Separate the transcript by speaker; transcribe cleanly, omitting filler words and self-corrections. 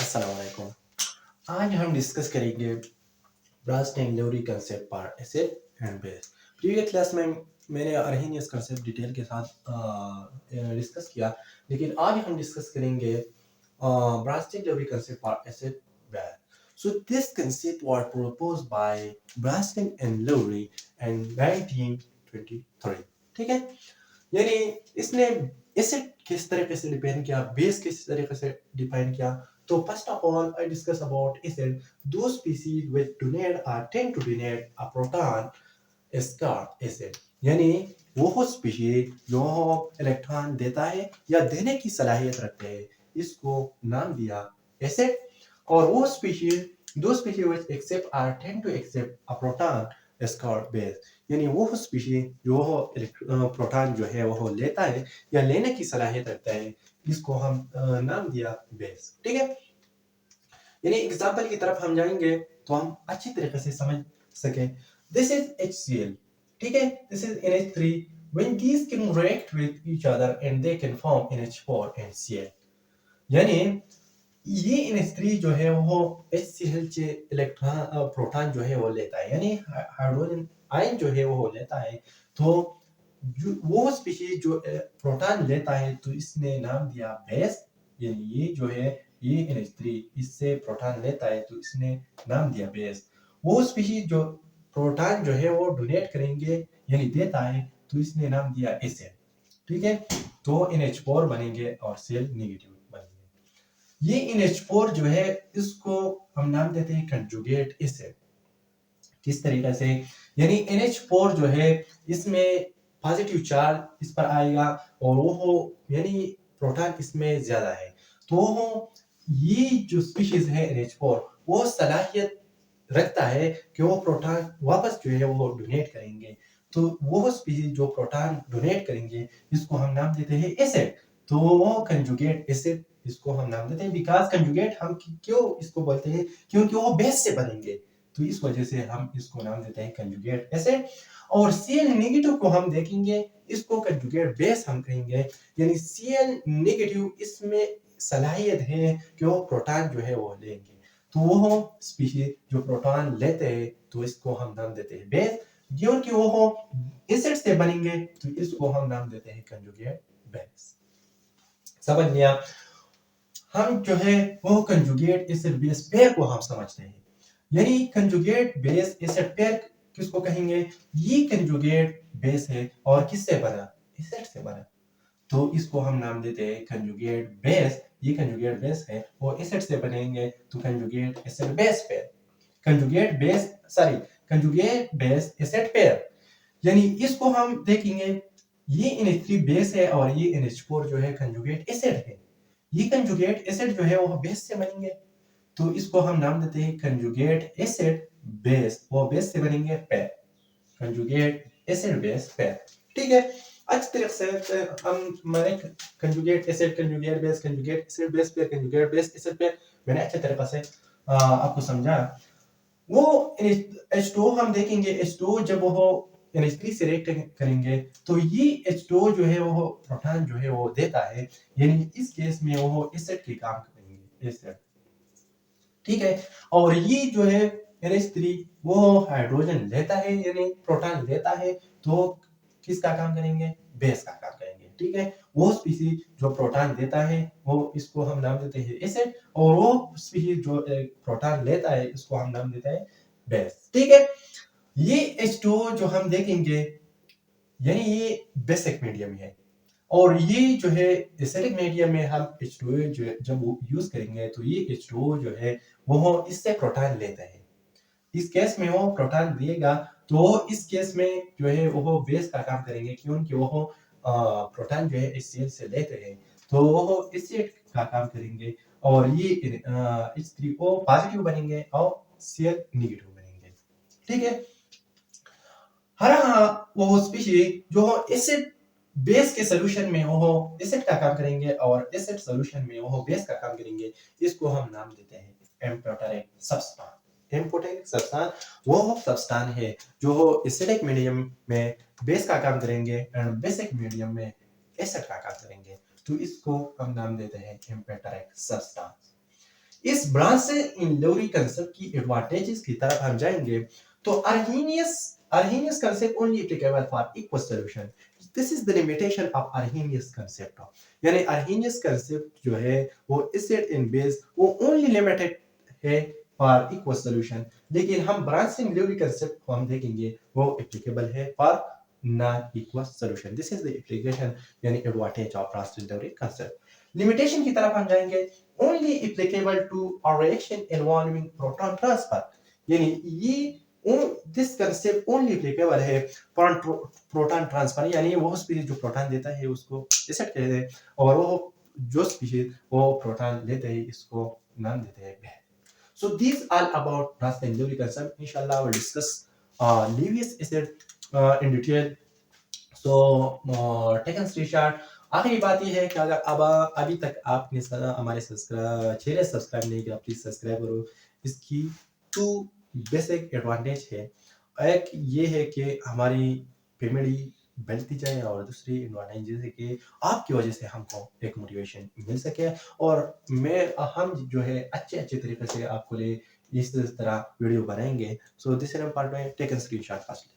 Speaker 1: अस्सलाम वालेकुम। आज हम डिस्कस करेंगे burst and लेवरी concept part acid and base. Previous class में मैंने अर्हीनियस कंसेप्ट डिटेल के साथ डिस्कस किया, लेकिन आज हम डिस्कस करेंगे burst and लेवरी concept part acid base. So this concept was proposed by Braston and Lowry in 1923। ठीक है, यानी इसने एसिड किस तरीके से डिफाइन किया, बेस किस तरीके से डिफाइन किया। तो first of all I discuss about acid, those species which donate or tend to donate a proton star acid, यानी वो स्पीशीज जो इलेक्ट्रॉन देता है या देने की सलाहियत रखते हैं, इसको नाम दिया एसिड। और वो species, those species which accept or tend to accept a proton star base, यानी वो स्पीशीज जो प्रोटॉन जो है वो लेता है या लेने की सलाहियत रखता है, इसको हम नाम दिया बेस। ठीक है, यानी एग्जांपल की तरफ हम जाएंगे तो हम अच्छी तरीके से समझ सके। दिस इज HCl, ठीक है, this is NH3। when these can react with each other and they can form NH4 and Cl, यानी ये NH3 जो है वो HCl से इलेक्ट्रॉन प्रोटॉन जो है वो लेता है, यानी हाइड्रोजन आयन जो है वो लेता है। तो वो स्पीशीज जो प्रोटॉन लेता है तो इसने नाम दिया बेस, यानी ये जो है ये NH3 इससे प्रोटॉन लेता है तो इसने नाम दिया बेस। वो स्पीशीज जो प्रोटॉन जो है वो डोनेट करेंगे यानी देता है तो इसने नाम दिया एसिड। ठीक है, तो NH4 बनेंगे और सेल नेगेटिव बनेंगे। ये NH4 जो है इसको हम नाम देते हैं कंजुगेट एसिड। किस तरीके से, यानी NH4 जो है इसमें पॉजिटिव चार्ज इस पर आएगा और वो यानी प्रोटॉन इसमें ज्यादा है, तो ये जो स्पीशीज है NH4 वो सलाहियत रखता है कि वो प्रोटॉन वापस जो है वो डोनेट करेंगे। तो वो स्पीशीज जो प्रोटॉन डोनेट करेंगे इसको हम नाम देते हैं एसिड। तो वो कंजुगेट एसिड इसको हम नाम देते हैं। बिकॉज कंजुगेट हम क्यों इसको बोलते हैं, क्योंकि वो बेस से बनेंगे, तो इस वजह से हम इसको नाम देते हैं कंजुगेट एसिड। और Cl नेगेटिव को हम देखेंगे, इसको कंजुगेट बेस हम कहेंगे, यानी Cl नेगेटिव इसमें सलाहियत है कि वो प्रोटॉन जो है वो लेंगे। तो वो स्पीशीज जो प्रोटॉन लेते हैं तो इसको हम नाम देते हैं बेस। क्योंकि वो एसिड से बनेंगे तो इसको हम नाम देते हैं कंजुगेट बेस। समझ लिया। हम जो है वो कंजुगेट एसिड बेस पेयर को हम समझते हैं, यानी कंजुगेट बेस एसिड पेयर किसको कहेंगे, ये कंजुगेट बेस है और किससे बना, एसिड से बना, तो इसको हम नाम देते हैं कंजुगेट बेस। ये कंजुगेट बेस है वो एसिड से बनेंगे तो conjugate acid base pair, conjugate base sorry conjugate base acid pair. यानी इसको हम देखेंगे, ये NH3 बेस है और ये NH4 जो है कंजुगेट एसिड है। ये कंजुगेट एसिड जो है वो बेस से बनेंगे तो इसको हम नाम देते हैं कंजुगेट एसिड बेस, वो बेस से बनेंगे pair, conjugate acid base pair. ठीक है, अच्छी तरीके से हम मैंने conjugate acid conjugate base conjugate acid base pair conjugate base acid pair मैंने अच्छे तरीके से आपको समझा। वो H2 हम देखेंगे, H2 जब वो NH3 से रिएक्ट करेंगे तो ये H2 जो है वो प्रोटॉन जो है वो देता है, यानी इस केस में वो एसिड के काम करेंगे एसिड। ठीक है, और ये जो है NH3 वो हाइड्रोजन लेता है यानी प्रोटॉन लेता है, तो किसका काम करेंगे, बेस का काम करेंगे। ठीक है, वो स्पीशीज जो प्रोटॉन देता है वो इसको हम नाम देते हैं एसिड, और वो स्पीशीज जो प्रोटॉन लेता है इसको हम नाम देते हैं बेस। ठीक है, ये H2 जो हम देखेंगे यानी ये बेसिक मीडियम है, और ये जो है एसिडिक मीडियम में हम H2O जो जब यूज करेंगे तो ये H2O जो है वो इससे प्रोटॉन लेते हैं। इस केस में वो प्रोटॉन देगा तो इस केस में जो है वो बेस का काम करेंगे, क्योंकि वो प्रोटॉन जो है HCl से लेते हैं तो वो एसिड का काम करेंगे, और ये H3O पॉजिटिव बनेंगे और Cl नेगेटिव बनेंगे। ठीक है, हर वो स्पीशीज जो एसिड बेस के सॉल्यूशन में वो एसिड का काम करेंगे और एसिड सॉल्यूशन में वो बेस का काम करेंगे, इसको हम नाम देते हैं एम्फोटेरिक सब्सटेंस। एम्फोटेरिक सब्सटेंस वो सब्सटेंस है जो एसिडिक मीडियम में बेस का काम करेंगे और बेसिक मीडियम में एसिड का काम करेंगे, तो इसको हम नाम देते हैं एम्फोटेरिक सब्सटेंस। इस ब्रांच से इन लोरी कंसेप्ट की एडवांटेजेस की तरफ हम जाएंगे तो Arrhenius concept only applicable for equal solution. This is the limitation of Arrhenius concept. यानी Arrhenius concept जो है वो acid and base वो only limited है for equal solution. लेकिन हम Bronsted Lowry concept को हम देखेंगे वो applicable है for non-equal solution. This is the application यानी advantage of Bronsted Lowry concept. Limitation की तरफ हम जाएंगे only applicable to a reaction involving proton transfer. यानी ये दिस कंसेप्ट ओनली एप्लीकेबल है प्रोटॉन ट्रांसफर यानी वो स्पीशीज जो प्रोटॉन देता है उसको एसिड कहते हैं और वो जो स्पीशीज वो प्रोटॉन लेते हैं इसको नाम देते हैं base. So these all about Bronsted Lowry concept. Inshallah we'll discuss Lewis acid in detail. So take a screenshot. आखिरी बात ये है कि अगर अब अभी तक आपने हमारे चैनल सब्सक्राइब नहीं किया प्लीज सब्सक्राइब करो. इसकी टू बेसिक एडवांटेज है. एक ये है कि हमारी पेमेंट बढ़ती जाए और दूसरी एडवांटेज है कि आपकी वजह से हमको एक मोटिवेशन मिल सके और हम जो है अच्छे तरीके से आपको लिए इस तरह वीडियो बनाएंगे. सो दिस इज पार्ट में टेक स्क्रीनशॉट फर्स्ट.